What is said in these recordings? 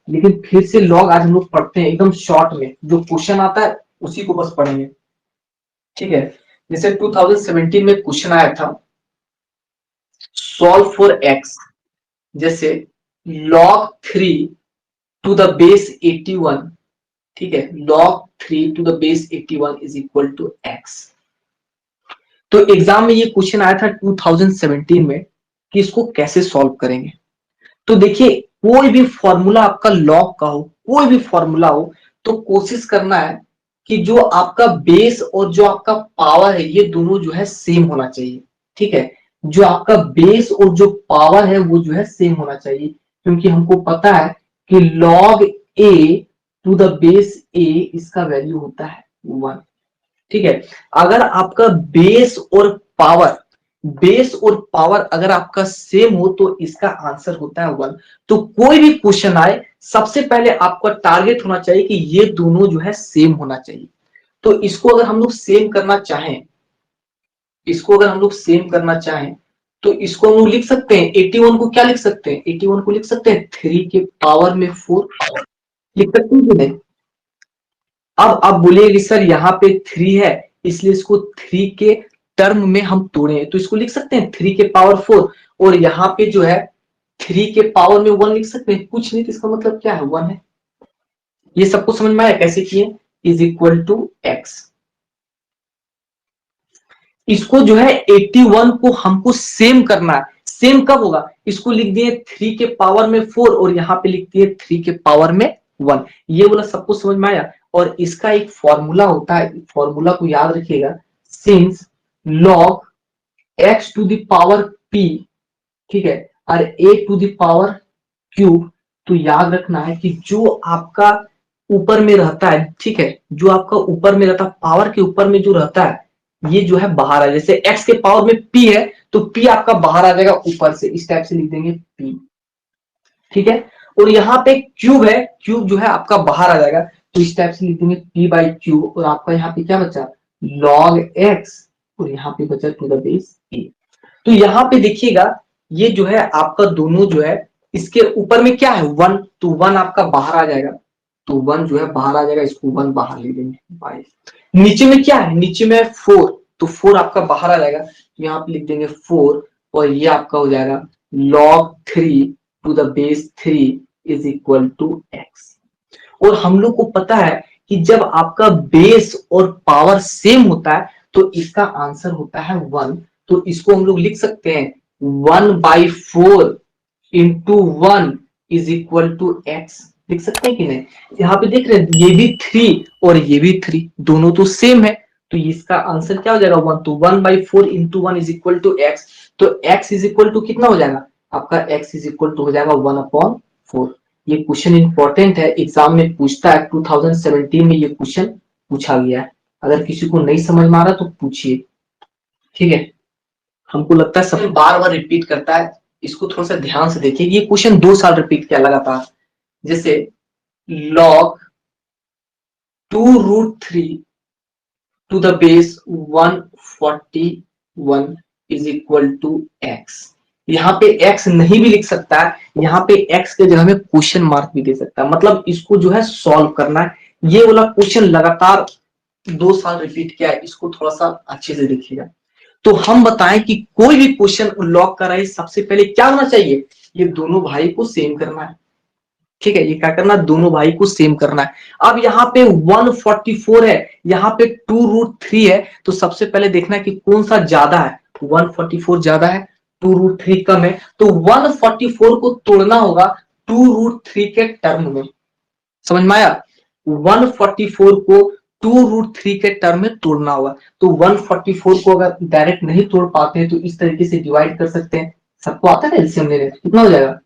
लेकिन फिर से लॉग आज हम लोग पढ़ते हैं एकदम शॉर्ट में, जो क्वेश्चन आता है उसी को बस पढ़ेंगे। ठीक है, जैसे 2017 में क्वेश्चन आया था, सॉल्व फॉर एक्स, जैसे log 3 टू द बेस 81, ठीक है, log 3 to the base 81 is equal to x. तो एग्जाम में ये क्वेश्चन आया था 2017 में कि इसको कैसे सॉल्व करेंगे। तो देखिए, कोई भी फॉर्मूला आपका लॉग का हो, कोई भी फॉर्मूला हो, तो कोशिश करना है कि जो आपका बेस और जो आपका पावर है ये दोनों जो है सेम होना चाहिए। ठीक है, जो आपका बेस और जो पावर है वो जो है सेम होना चाहिए, क्योंकि हमको पता है कि log a to the base a इसका वैल्यू होता है 1। ठीक है, अगर आपका बेस और पावर अगर आपका सेम हो तो इसका आंसर होता है 1। तो कोई भी क्वेश्चन आए, सबसे पहले आपका टारगेट होना चाहिए कि ये दोनों जो है सेम होना चाहिए। तो इसको अगर हम लोग सेम करना चाहें, तो इसको हम लोग लिख सकते हैं 81 को क्या लिख सकते हैं, 81 को लिख सकते हैं 3 के पावर में 4, लिख सकते हैं कि नहीं। अब आप बोलिए सर यहाँ पे 3 है इसलिए इसको 3 के टर्म में हम तोड़े, तो इसको लिख सकते हैं 3 के पावर 4, और यहाँ पे जो है 3 के पावर में 1 लिख सकते हैं, कुछ नहीं, तो इसका मतलब क्या है 1 है। ये सबको समझ में आया कैसे किए, इज इक्वल टू एक्स। इसको जो है 81 को हमको सेम करना है। सेम कब होगा, इसको लिख दिए 3 के पावर में 4 और यहाँ पे लिख दिए 3 के पावर में 1। ये बोला सबको समझ में आया। और इसका एक फॉर्मूला होता है, फॉर्मूला को याद रखिएगा, since log x to the power p, ठीक है, और a to the power cube. तो याद रखना है कि जो आपका ऊपर में रहता है, ठीक है, जो आपका ऊपर में रहता है, पावर के ऊपर में जो रहता है, ये जो है बाहर आ, जैसे x के पावर में p है तो p आपका बाहर आ जाएगा ऊपर से, इस टाइप से लिख देंगे p। ठीक है, और यहाँ पे क्यूब है, क्यूब जो है आपका बाहर आ जाएगा, तो इस टाइप से लिख देंगे p बाई क्यूब, और आपका यहाँ पे क्या बचा, log x, और यहाँ पे बचा टू द बेस a। तो यहाँ पे देखिएगा, ये जो है आपका दोनों जो है, इसके ऊपर में क्या है 1, तो 1 आपका बाहर आ जाएगा, तो 1 जो है बाहर आ जाएगा, इसको 1 बाहर ले लेंगे बाई। नीचे में क्या है, नीचे में 4, तो 4 आपका बाहर आ जाएगा, तो यहाँ पे लिख देंगे 4, और ये आपका हो जाएगा log 3 to the base 3 is equal to x. और हम लोग को पता है कि जब आपका बेस और पावर सेम होता है तो इसका आंसर होता है 1। तो इसको हम लोग लिख सकते हैं 1/4 into 1 is equal to x, लिख सकते हैं कि नहीं। यहाँ पे देख रहे हैं ये भी 3 और ये भी 3, दोनों तो सेम है, तो इसका आंसर क्या हो जाएगा 1। तो 1/4 into 1 is equal to x. तो x इज इक्वल टू कितना हो जाएगा आपका, x इज इक्वल टू हो जाएगा 1/4। ये क्वेश्चन इंपॉर्टेंट है, एग्जाम में पूछता है, 2017 में ये क्वेश्चन पूछा गया है। अगर किसी को नहीं समझ में आ रहा तो पूछिए। ठीक है, हमको लगता है सब बार बार रिपीट करता है, इसको थोड़ा सा ध्यान से देखिए। ये क्वेश्चन 2 साल रिपीट किया लगातार, जैसे log 2√3 to the base 141 is equal to x. यहाँ पे x नहीं भी लिख सकता है, यहाँ पे x के जगह में क्वेश्चन मार्क भी दे सकता है, मतलब इसको जो है सॉल्व करना है। ये वाला क्वेश्चन लगातार 2 साल रिपीट किया है, इसको थोड़ा सा अच्छे से देखिएगा। तो हम बताएं कि कोई भी क्वेश्चन लॉक कर रहे, सबसे पहले क्या होना चाहिए, ये दोनों भाई को सेम करना है। ठीक है, ये क्या करना, दोनों भाई को सेम करना है। अब यहाँ पे 144 है, यहाँ पे 2√3 है, तो सबसे पहले देखना है कि कौन सा ज्यादा है। 144 ज्यादा है, 2√3 कम है, तो 144 को तोड़ना होगा 2√3 के टर्म में। समझ में आया, 144 को 2√3 के टर्म में तोड़ना होगा। तो 144 को अगर डायरेक्ट नहीं तोड़ पाते हैं तो इस तरीके से डिवाइड कर सकते हैं। सबको आता है एलसीएम लेने, कितना हो जाएगा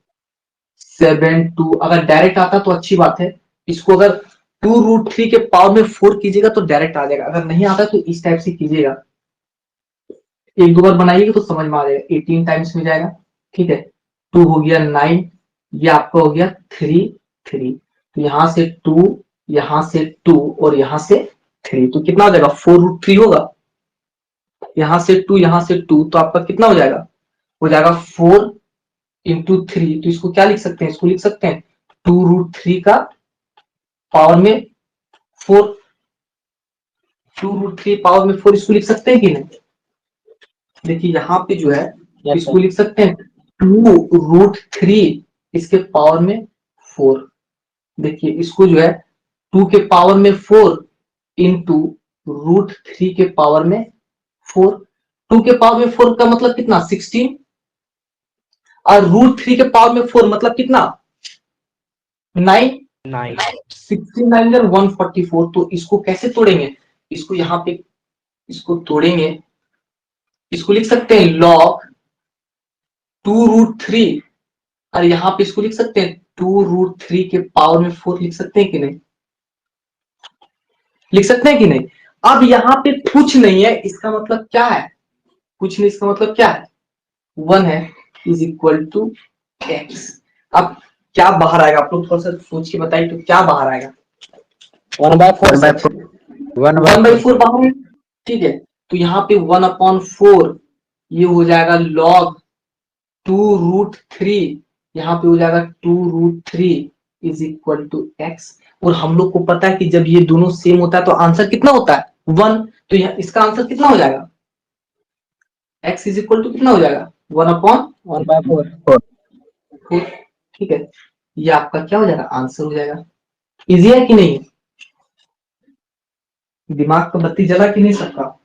7/2। अगर डायरेक्ट आता तो अच्छी बात है, इसको अगर 2√3 के पावर में 4 कीजिएगा तो डायरेक्ट आ जाएगा, अगर नहीं आता तो इस टाइप से कीजिएगा, एक दो बार बनाइएगा तो समझ में आ जाएगा। 18 टाइम्स में जाएगा, ठीक है, 2 हो गया 9, ये आपका हो गया 3, तो यहां से 2, यहां से 2 और यहां से 3, तो कितना हो जाएगा 4√3 होगा। यहां से 2, यहां से 2, तो आपका कितना हो जाएगा 4 इंटू 3, तो इसको क्या लिख सकते हैं, इसको लिख सकते हैं 2√3 का पावर में 4, 2√3 पावर में 4 इसको लिख सकते हैं कि नहीं? देखिए यहाँ पे जो है इसको लिख सकते हैं 2√3 इसके पावर में 4। देखिए इसको जो है 2 के पावर में 4 इंटू √3 के पावर में 4। 2 के पावर में 4 का मतलब कितना 16 और √3 के पावर में 4 मतलब कितना 9। 16 144। तो इसको कैसे तोड़ेंगे? इसको यहाँ पे इसको तोड़ेंगे, इसको लिख सकते हैं log 2√3 और यहाँ पे इसको लिख सकते हैं 2√3 के पावर में 4 लिख सकते हैं कि नहीं? लिख सकते हैं कि नहीं? अब यहाँ पे कुछ नहीं है, इसका मतलब क्या है? कुछ नहीं, इसका मतलब क्या है? 1 है इज इक्वल टू x। अब क्या बाहर आएगा? आप लोग थोड़ा सा सोच के बताइए तो क्या बाहर आएगा? 1/4 1/4 बाहर है, ठीक है। तो यहाँ पे 1/4 ये हो जाएगा log 2√3, यहाँ पे हो जाएगा 2√3 इज इक्वल टू x। और हम लोग को पता है कि जब ये दोनों सेम होता है तो आंसर कितना होता है 1। तो यहाँ इसका आंसर कितना हो जाएगा? x इज इक्वल टू कितना हो जाएगा 1/4। ठीक है, ये आपका क्या हो जाएगा? आंसर हो जाएगा। इजी है कि नहीं? दिमाग का बत्ती जला कि नहीं सबका?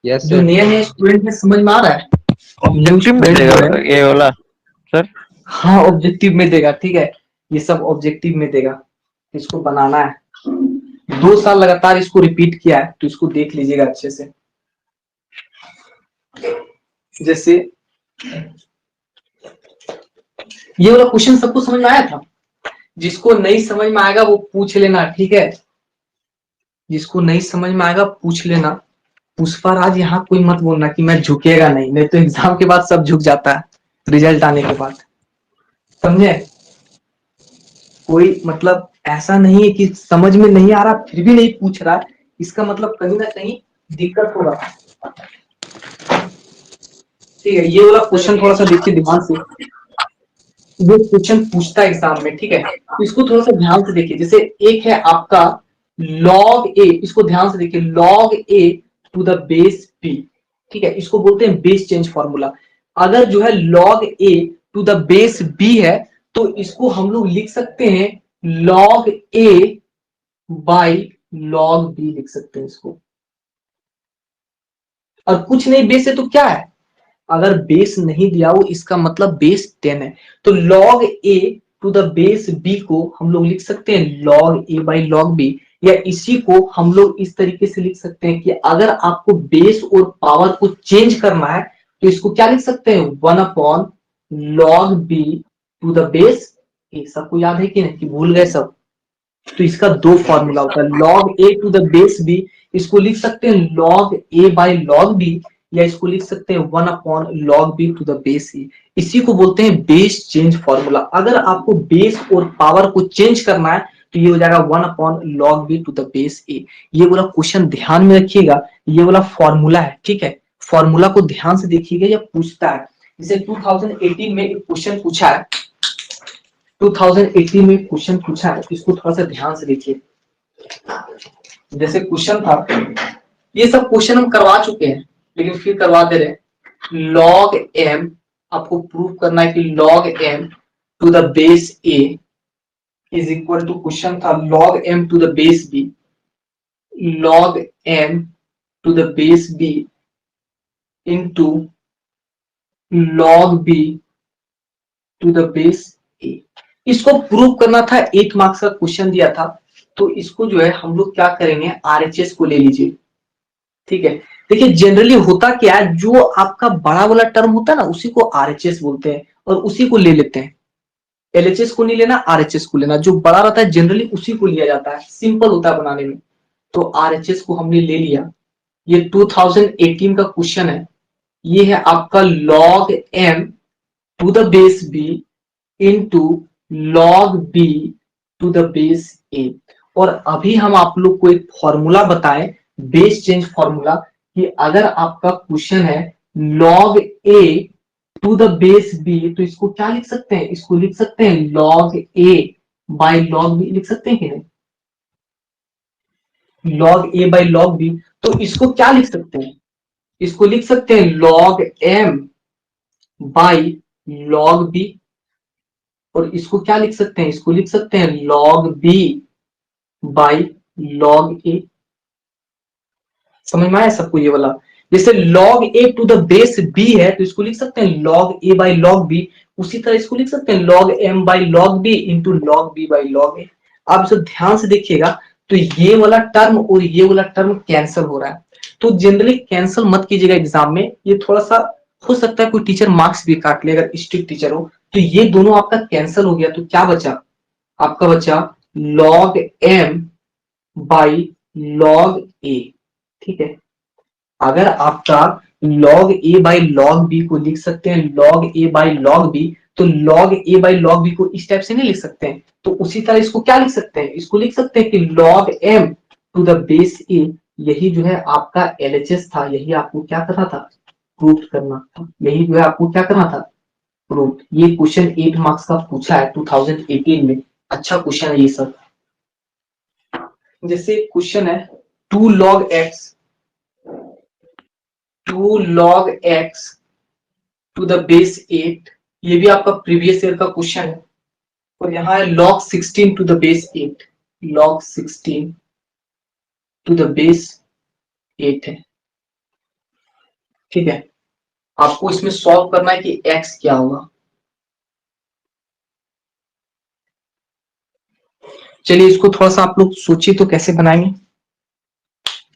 यस जो सर। नया नया स्टूडेंट है समझ में आ रहा है? ऑब्जेक्टिव में देगा ये वाला सर? हाँ ऑब्जेक्टिव में देगा, ठीक है। ये सब ऑब्जेक्टिव में देगा, इसको बनाना है। 2 साल लगातार इसको रिपीट किया है तो इसको देख लीजिएगा अच्छे से। जैसे ये वाला क्वेश्चन सबको समझ में आया था? जिसको नहीं समझ में आएगा वो पूछ लेना, ठीक है। जिसको नहीं समझ में आएगा पूछ लेना। पुष्पाराज यहाँ कोई मत बोलना कि मैं झुकेगा नहीं तो एग्जाम के बाद सब झुक जाता है रिजल्ट आने के बाद, समझे? कोई मतलब ऐसा नहीं है कि समझ में नहीं आ रहा फिर भी नहीं पूछ रहा, इसका मतलब कहीं ना कहीं दिक्कत होगा। ठीक है, ये वाला क्वेश्चन थोड़ा सा देखिए ध्यान से। ये क्वेश्चन पूछता है एग्जाम में, ठीक है। तो इसको थोड़ा सा ध्यान से देखिए। जैसे एक है आपका log a, इसको ध्यान से देखिए, log a to the base b, ठीक है। इसको बोलते हैं बेस चेंज फॉर्मूला। अगर जो है log a to the base b है तो इसको हम लोग लिख सकते हैं log a by log b लिख सकते हैं इसको। और कुछ नहीं बेस है तो क्या है? अगर बेस नहीं दिया हो इसका मतलब बेस 10 है। तो log a to the base b को हम लोग लिख सकते हैं log a by log b, या इसी को हम लोग इस तरीके से लिख सकते हैं कि अगर आपको बेस और पावर को चेंज करना है तो इसको क्या लिख सकते हैं 1/log b to the base a। सबको याद है कि नहीं, कि भूल गए सब? तो इसका 2 फॉर्मूला होता है, log a to the base b, इसको लिख सकते हैं log a by log b, या इसको लिख सकते हैं 1/log b to the base e। इसी को बोलते हैं बेस चेंज फॉर्मूला। अगर आपको बेस और पावर को चेंज करना है तो ये हो जाएगा 1/log b to the base a। ये वाला क्वेश्चन ध्यान में रखिएगा, ये वाला फॉर्मूला है, ठीक है। फॉर्मूला को ध्यान से देखिएगा, ये पूछता है। जैसे 2018 में एक क्वेश्चन पूछा है, 2018 में क्वेश्चन पूछा है, इसको थोड़ा सा ध्यान से देखिए। जैसे क्वेश्चन था, ये सब क्वेश्चन हम करवा चुके हैं लेकिन फिर करवा दे रहे। log m, आपको प्रूव करना है कि log m to the base a is equal to, question था log m to the base b, log m to the base b into log b to the base a। इसको prove करना था, 8 marks का question दिया था। तो इसको जो है हम लोग क्या करेंगे, RHS को ले लीजिए, ठीक है। देखिए जनरली होता क्या है, जो आपका बड़ा वाला टर्म होता है ना उसी को RHS बोलते हैं और उसी को ले लेते हैं। LHS को नहीं लेना, RHS को लेना। जो बड़ा रहता है जनरली उसी को लिया जाता है, सिंपल होता है बनाने में। तो RHS को हमने ले लिया। ये 2018 का क्वेश्चन है। ये है आपका log m to the base b into log b to the base a। और अभी हम आप लोग को एक फॉर्मूला बताएं, बेस चेंज फॉर्मूला, कि अगर आपका क्वेश्चन है log a to the base b तो इसको क्या लिख सकते हैं, इसको लिख सकते हैं log a by log b लिख सकते हैं कि नहीं, log a by log b, तो इसको क्या लिख सकते हैं, इसको लिख सकते हैं log m by log b, और इसको क्या लिख सकते हैं, इसको लिख सकते हैं log b by log a. समझ में आया सबको ये वाला, जैसे log a to the base b है तो इसको लिख सकते हैं log a by log b, उसी तरह इसको लिख सकते हैं log m by log b into log b by log a। आप इसे ध्यान से देखिएगा तो ये वाला टर्म और ये वाला टर्म कैंसिल हो रहा है, तो जनरली कैंसिल मत कीजिएगा एग्जाम में, ये थोड़ा सा हो सकता है कोई टीचर मार्क्स भी काट ले अगर स्ट्रिक्ट टीचर हो, तो ये दोनों आपका कैंसिल हो गया, तो क्या बचा, आपका बचा log m by log a। ठीक है, अगर आपका log a by log b को लिख सकते हैं log a by log b, तो log a by log b को इस टाइप से नहीं लिख सकते हैं, तो उसी तरह इसको क्या लिख सकते हैं, इसको लिख सकते हैं कि log m to the base a, यही जो है आपका LHS था, यही आपको क्या करना था, प्रूव करना था, यही जो है आपको क्या करना था, प्रूव। ये क्वेश्चन 8 मार्क्स का पूछा है 2018 में, अच्छा क्वेश्चन है ये सब। जैसे क्वेश्चन है 2 log x 2 log x to the base 8, ये भी आपका प्रीवियस ईयर का क्वेश्चन है, और यहाँ है log 16 to the base 8, log 16 to the base 8 है। ठीक है, आपको इसमें सॉल्व करना है कि x क्या होगा। चलिए इसको थोड़ा सा आप लोग सोचिए तो कैसे बनाएंगे,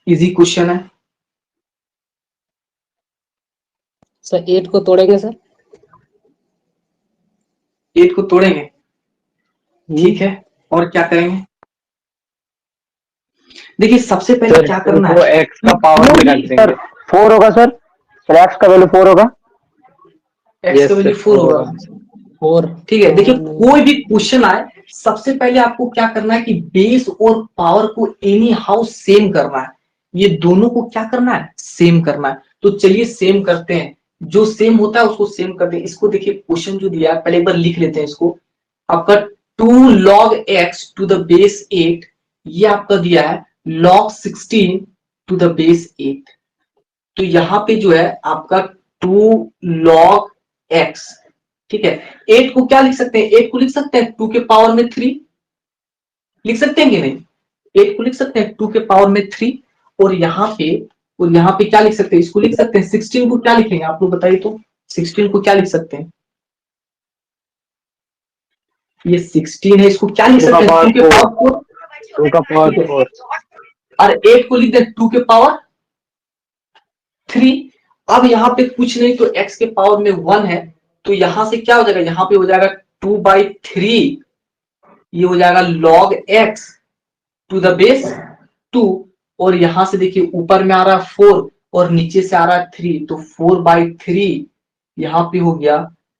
इजी क्वेश्चन है। सर 8 को तोड़ेंगे सर, 8 को तोड़ेंगे, ठीक है, और क्या करेंगे, देखिए सबसे पहले क्या करना है, एक्स का पावर में रख देंगे, 4 होगा सर, एक्स का वैल्यू 4 होगा, x का वैल्यू 4 होगा, 4। ठीक है। देखिए कोई भी क्वेश्चन आए सबसे पहले आपको क्या करना है कि बेस और पावर को एनी हाउ सेम करना है, ये दोनों को क्या करना है, सेम करना है। तो चलिए सेम करते हैं, जो सेम होता है उसको सेम करते हैं। इसको देखिए क्वेश्चन जो दिया है पहले एक बार लिख लेते हैं इसको, आपका 2 log x to the base 8, ये आपका दिया है log 16 टू द बेस 8, तो यहां पे जो है आपका 2 log x, ठीक है। 8 को क्या लिख सकते हैं, 8 को लिख सकते हैं 2 के पावर में 3, लिख सकते हैं कि नहीं, 8 को लिख सकते हैं 2 के पावर में 3, और यहाँ पे क्या लिख सकते हैं, इसको लिख सकते हैं 16 को क्या लिखेंगे आप लोग बताइए तो, 16 को क्या लिख सकते हैं, ये 16 है, इसको क्या लिख सकते हैं 2 के पावर 4, 2 का पावर 4, और 8 को लिख दें 2 के पावर 3। अब यहाँ पे कुछ नहीं तो x के पावर में 1 है, तो यहां से क्या हो जाएगा, यहाँ पे हो जाएगा 2/3, ये हो जाएगा log x to the base 2, और यहां से देखिए ऊपर में आ रहा है 4 और नीचे से आ रहा है 3, तो 4/3 यहाँ पे हो गया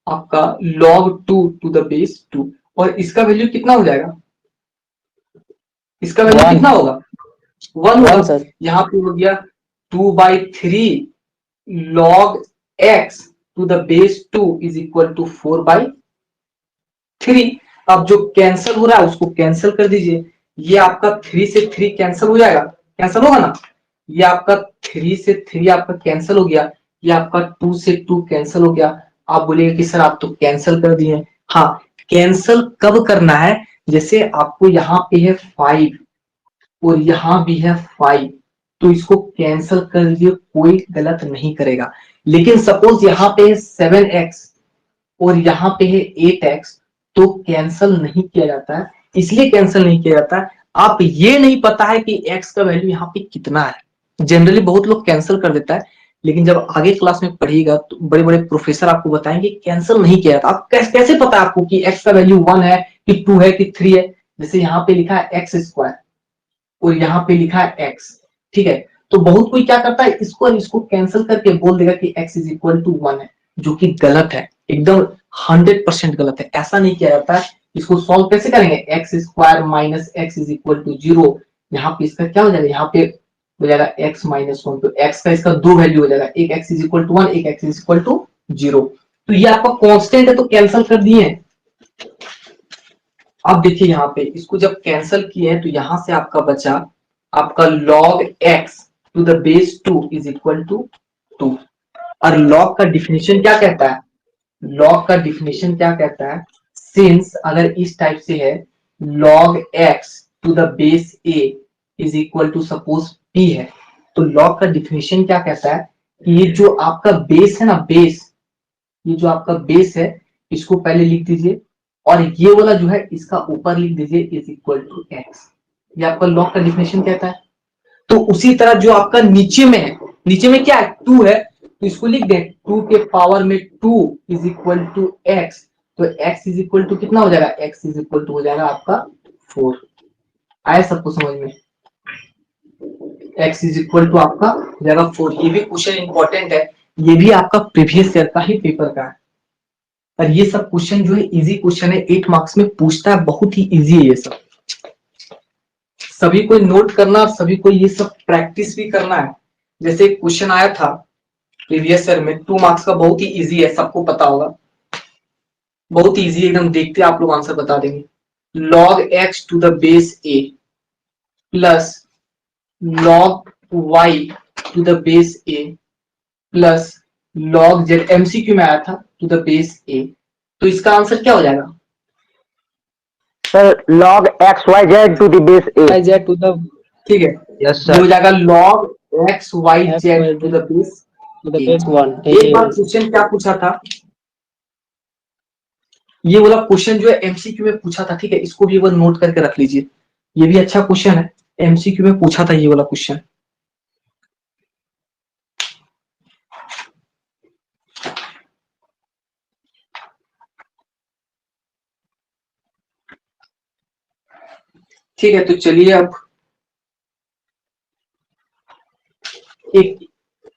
आपका log 2 टू द बेस 2, और इसका वैल्यू कितना हो जाएगा, इसका वैल्यू कितना होगा, 1 होगा सर। यहाँ पे हो गया 2/3 log x to the base 2 is equal to 4/3। अब जो कैंसिल हो रहा है उसको कैंसिल कर दीजिए, ये आपका 3 से 3 कैंसिल हो जाएगा, कैंसिल होगा ना, ये आपका 3 से 3 आपका कैंसिल हो गया, ये आपका 2 से 2 कैंसिल हो गया। आप बोलेंगे कि सर आप तो कैंसिल कर दिए, हाँ कैंसिल कब करना है, जैसे आपको यहाँ पे है 5 और यहाँ भी है 5, तो इसको कैंसिल कर दीजिए, कोई गलत नहीं करेगा। लेकिन सपोज यहाँ पे है 7x और यहाँ पे है 8x, तो कैंसिल नहीं किया जाता है, इसलिए कैंसिल नहीं किया जाता है, आप ये नहीं पता है कि x का वैल्यू यहाँ पे कितना है। जनरली बहुत लोग कैंसिल कर देता है, लेकिन जब आगे क्लास में पढ़िएगा तो बड़े बड़े प्रोफेसर आपको बताएंगे कैंसिल नहीं किया जाता। आप कैसे पता है आपको कि x का वैल्यू 1 है कि 2 है कि 3 है, जैसे यहाँ पे लिखा है x² और यहाँ पे लिखा है x, ठीक है। तो बहुत कोई क्या करता है, इसको और इसको कैंसिल करके बोल देगा कि x इज इक्वल टू 1 है, जो कि गलत है, एकदम 100% गलत है, ऐसा नहीं किया जाता है। इसको सॉल्व कैसे करेंगे, x² minus x is equal to 0, यहाँ पे इसका क्या हो जाएगा, यहाँ पे हो जाएगा x माइनस 1, तो x का इसका 2 वैल्यू हो जाएगा, एक x इज इक्वल टू 1, एक x इज इक्वल टू 0, तो ये आपका कांस्टेंट है तो कैंसिल कर दिए। अब देखिए यहाँ पे इसको जब कैंसिल किए हैं तो यहां से आपका बचा आपका log x to the base 2 is equal to 2। और log का डिफिनेशन क्या कहता है? log का डिफिनेशन क्या कहता है? सिंस अगर इस टाइप से है log x to the base a is equal to suppose p है, तो log का डिफिनेशन क्या कहता है कि ये जो आपका बेस है ना, बेस, ये जो आपका बेस है इसको पहले लिख दीजिए और ये वाला जो है इसका ऊपर लिख दीजिए इज इक्वल टू एक्स। ये आपका लॉग का डिफिनेशन कहता है। तो उसी तरह जो आपका नीचे में है, नीचे में क्या है, 2 है, तो इसको लिख दें 2 के पावर में 2 इज इक्वल टू एक्स। तो x इज इक्वल टू कितना हो जाएगा? x इज इक्वल टू हो जाएगा आपका 4। आया सबको समझ में? x इज इक्वल टू आपका हो जाएगा 4। ये भी क्वेश्चन इंपॉर्टेंट है, ये भी आपका प्रीवियस ईयर का ही पेपर का है। और ये सब क्वेश्चन जो है इजी क्वेश्चन है, 8 मार्क्स में पूछता है, बहुत ही इजी है ये सब। सभी को नोट करना और सभी को ये सब प्रैक्टिस भी करना है। जैसे एक क्वेश्चन आया था प्रीवियस ईयर में 2 मार्क्स का, बहुत ही इजी है, सबको पता होगा, बहुत ही इजी एकदम, देखते आप लोग आंसर बता देंगे। log x to the base a plus log y to the base a plus log z, MCQ में आया था, टू द बेस a। तो इसका आंसर क्या हो जाएगा? Sir log x y z to the base a। y z to the ठीक है, यस ये हो सर। जाएगा log x y x z y to z the base to the a। Base 1। एक बार क्वेश्चन क्या पूछा था, ये वाला क्वेश्चन जो है एमसीक्यू में पूछा था, ठीक है, इसको भी एक बार नोट करके रख लीजिए, ये भी अच्छा क्वेश्चन है, एमसीक्यू में पूछा था ये वाला क्वेश्चन। ठीक है, तो चलिए अब एक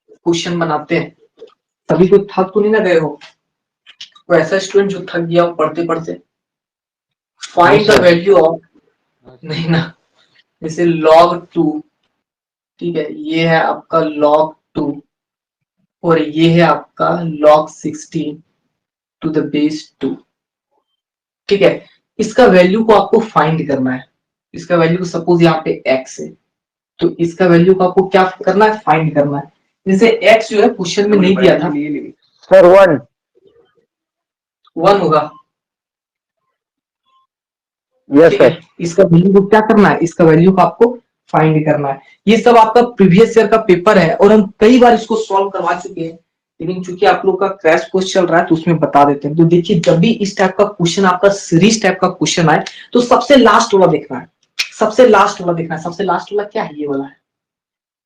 क्वेश्चन बनाते हैं। सभी को थक तो नहीं ना गए हो? कोई ऐसा स्टूडेंट जो थक गया हो पढ़ते पढ़ते? फाइंड द वैल्यू ऑफ, नहीं ना, जैसे log 2, ठीक है, ये है आपका log 2 और ये है आपका log 16 टू द बेस 2। ठीक है, इसका वैल्यू को आपको फाइंड करना है। इसका वैल्यू को सपोज यहाँ पे x है, तो इसका वैल्यू को आपको क्या करना है? फाइंड करना है। जैसे x जो है क्वेश्चन में नहीं दिया था, सर 1। 1 होगा। यस ठीक है, सर। इसका वैल्यू को क्या करना है? इसका वैल्यू को आपको फाइंड करना है। ये सब आपका प्रीवियस ईयर का पेपर है और हम कई बार इसको सॉल्व करवा चुके हैं, लेकिन चूंकि आप लोग का क्रैश कोर्स चल रहा है तो उसमें बता देते हैं। तो देखिए, जब भी इस टाइप का क्वेश्चन, आपका सीरीज टाइप का क्वेश्चन आए, तो सबसे लास्ट वाला देखना है, सबसे लास्ट वाला देखना है। सबसे लास्ट वाला क्या है? ये वाला है,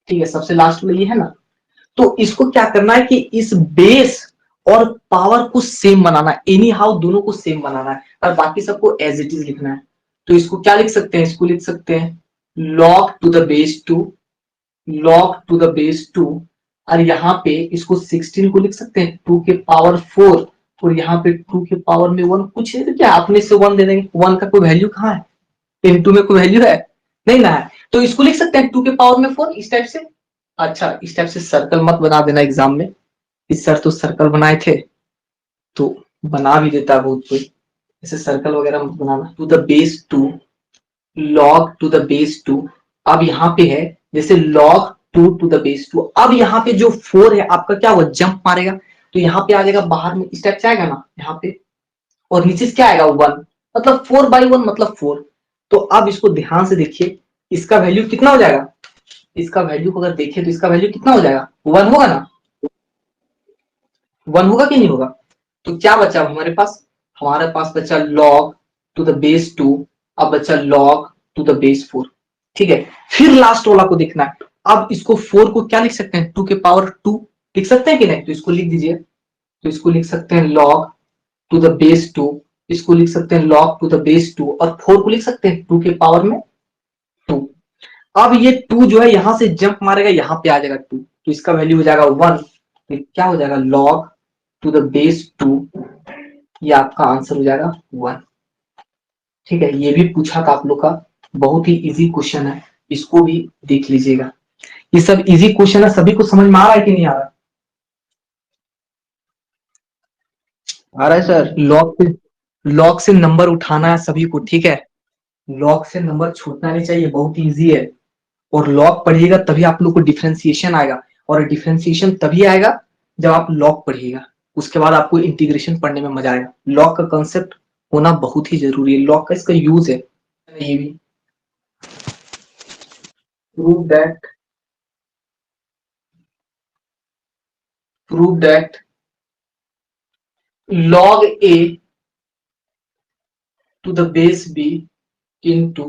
ठीक है, सबसे लास्ट वाला ये है ना। तो इसको क्या करना है कि इस बेस और पावर को सेम बनाना है, एनी हाउ दोनों को सेम बनाना है और बाकी सबको एज इट इज लिखना है। तो इसको क्या लिख सकते हैं? इसको लिख सकते हैं log to the base 2, log to the base 2, और यहाँ पे इसको 16 को लिख सकते हैं 2 के पावर 4 और यहाँ पे 2 के पावर में 1। कुछ है तो क्या, अपने से 1 दे देंगे, 1 का कोई वैल्यू कहाँ है? इनटू में कोई वैल्यू है? नहीं ना है, तो इसको लिख सकते हैं 2 के पावर में 4 इस टाइप से। अच्छा, इस टाइप से सर्कल मत बना देना एग्जाम में, इस सर तो सर्कल बनाए थे तो बना भी देता है बहुत कोई, ऐसे सर्कल वगैरह मत बनाना। To the base 2, log to the base 2। अब यहाँ पे है जैसे log 2 टू द बेस 2। अब यहाँ पे जो 4 है आपका क्या हुआ? जंप मारेगा, तो यहाँ पे आ जाएगा बाहर में, इस टाइप से आएगा ना यहाँ पे, और नीचे से क्या आएगा? 1, मतलब 4/1 मतलब 4। तो अब इसको ध्यान से देखिए, इसका वैल्यू कितना हो जाएगा? इसका वैल्यू को अगर देखें तो इसका वैल्यू कितना हो जाएगा? 1 होगा ना? 1 होगा कि नहीं होगा? तो क्या बचा हमारे पास? हमारे पास बचा log टू द बेस 2, अब बचा log टू द बेस 4। ठीक है, फिर लास्ट वाला को देखना है। अब इसको 4 को क्या लिख सकते हैं? 2 के पावर 2 लिख सकते हैं कि नहीं? तो इसको लिख दीजिए, तो इसको लिख सकते हैं log टू द बेस 2, इसको लिख सकते हैं log टू द बेस 2 और 4 को लिख सकते हैं 2 के पावर में 2। अब ये 2 जो है यहां से जंप मारेगा, यहां पे आ जाएगा 2, तो इसका वैल्यू हो जाएगा 1। तो क्या हो जाएगा? log टू द बेस 2, ये आपका आंसर हो जाएगा 1। ठीक है, ये भी पूछा था आप लोग का, बहुत ही इजी क्वेश्चन है, इसको भी देख लीजिएगा। ये सब इजी क्वेश्चन है, सभी को समझ में आ रहा है कि नहीं आ रहा? आ रहा है सर। log लॉग से नंबर उठाना है सभी को, ठीक है। लॉग से नंबर छूटना नहीं चाहिए, बहुत इजी है। और लॉग पढ़िएगा तभी आप लोग को डिफरेंशिएशन आएगा, और डिफरेंशिएशन तभी आएगा जब आप लॉग पढ़िएगा। उसके बाद आपको इंटीग्रेशन पढ़ने में मजा आएगा। लॉग का कंसेप्ट होना बहुत ही जरूरी है, लॉग का इसका यूज है। ये भी prove that log a to the base b into,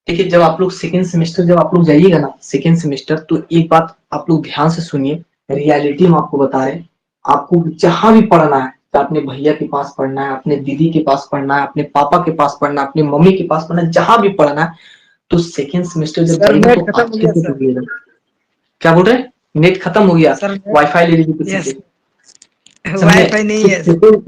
देखिए जब आप लोग सेकेंड सेमेस्टर जब आप लोग जाइएगा ना सेकेंड सेमेस्टर, तो एक बात आप लोग ध्यान से सुनिए, रियलिटी में आपको बता रहे हैं। आपको जहां भी पढ़ना है, तो अपने भैया के पास पढ़ना है, अपने दीदी के पास पढ़ना है, अपने पापा के पास पढ़ना है, अपनी मम्मी के पास पढ़ना है, जहां भी पढ़ना है, तो सेकेंड सेमेस्टर जब सर जाइएगा नेट तो खत्म हो अच्छे गया से सर। पढ़िएगा। क्या बोल रहे हैं? नेट खत्म हो गया? सर वाईफाई ले लीजिए किसी यस, से। वाईफाई नहीं है सर।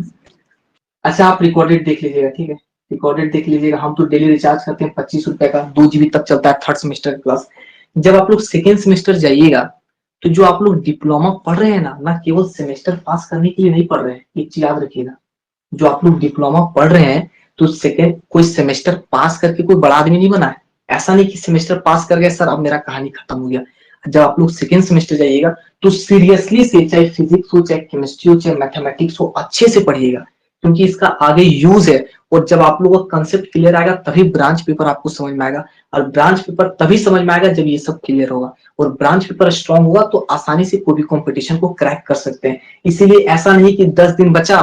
अच्छा आप रिकॉर्डेड देख लीजिएगा, ठीक है, रिकॉर्डेड देख लीजिएगा। हम तो डेली रिचार्ज करते हैं 25 रुपए का, 2 GB तक चलता है थर्ड सेमेस्टर क्लास। जब आप लोग सेकेंड सेमेस्टर जाइएगा, तो जो आप लोग डिप्लोमा पढ़ रहे हैं ना केवल सेमेस्टर पास करने के लिए नहीं पढ़ रहे हैं, एक चीज याद रखिएगा। जो आप लोग डिप्लोमा पढ़ रहे हैं, तो सेकेंड कोई सेमेस्टर पास करके कोई बड़ा आदमी नहीं बना है। ऐसा नहीं कि सेमेस्टर पास कर गए सर अब मेरा कहानी खत्म हो गया। जब आप लोग सेकेंड सेमेस्टर जाइएगा, तो सीरियसली से, चाहे फिजिक्स हो, चाहे केमिस्ट्री हो, चाहे मैथमेटिक्स हो, अच्छे से पढ़िएगा, क्योंकि इसका आगे यूज है। और जब आप लोगों का कंसेप्ट क्लियर आएगा, तभी ब्रांच पेपर आपको समझ में आएगा, और ब्रांच पेपर तभी समझ में आएगा जब ये सब क्लियर होगा। और ब्रांच पेपर स्ट्रांग होगा तो आसानी से कोई भी कंपटीशन को क्रैक कर सकते हैं। इसीलिए ऐसा नहीं कि 10 दिन बचा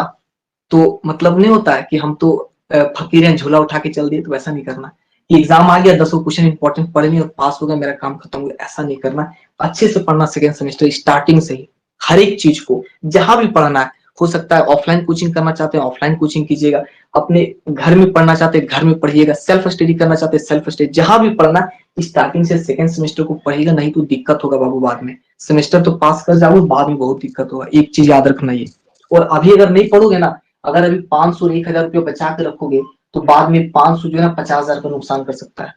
तो मतलब नहीं होता है कि हम तो फकीर हैं, झोला उठा के चल दिए, तो ऐसा नहीं करना। एग्जाम आ गया, 10 क्वेश्चन इंपॉर्टेंट पढ़ लिए और पास हो गया, मेरा काम खत्म हो गया, ऐसा नहीं करना। अच्छे से पढ़ना सेकेंड सेमेस्टर स्टार्टिंग से ही, हर एक चीज को जहां भी पढ़ना है। हो सकता है ऑफलाइन कोचिंग करना चाहते हैं ऑफलाइन कोचिंग कीजिएगा, अपने घर में पढ़ना चाहते हैं घर में पढ़िएगा, सेल्फ स्टडी करना चाहते हैं सेल्फ स्टडी, जहां भी पढ़ना स्टार्टिंग से सेकंड सेमेस्टर को पढ़िएगा, नहीं तो दिक्कत होगा बाबू बाद में। सेमेस्टर तो पास कर जाओगे, बाद में बहुत दिक्कत होगा, एक चीज याद रखना ये। और अभी अगर नहीं पढ़ोगे ना, अगर अभी 500 और 1000 रुपया बचा के रखोगे, तो बाद में 500 जो है ना 50,000 का नुकसान कर सकता है।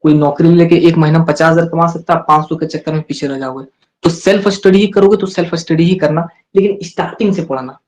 कोई नौकरी लेके एक महीना में 50,000 कमा सकता है, 500 के चक्कर में पीछे रह जाओगे। तो सेल्फ स्टडी ही करोगे तो सेल्फ स्टडी ही करना, लेकिन स्टार्टिंग से पढ़ना।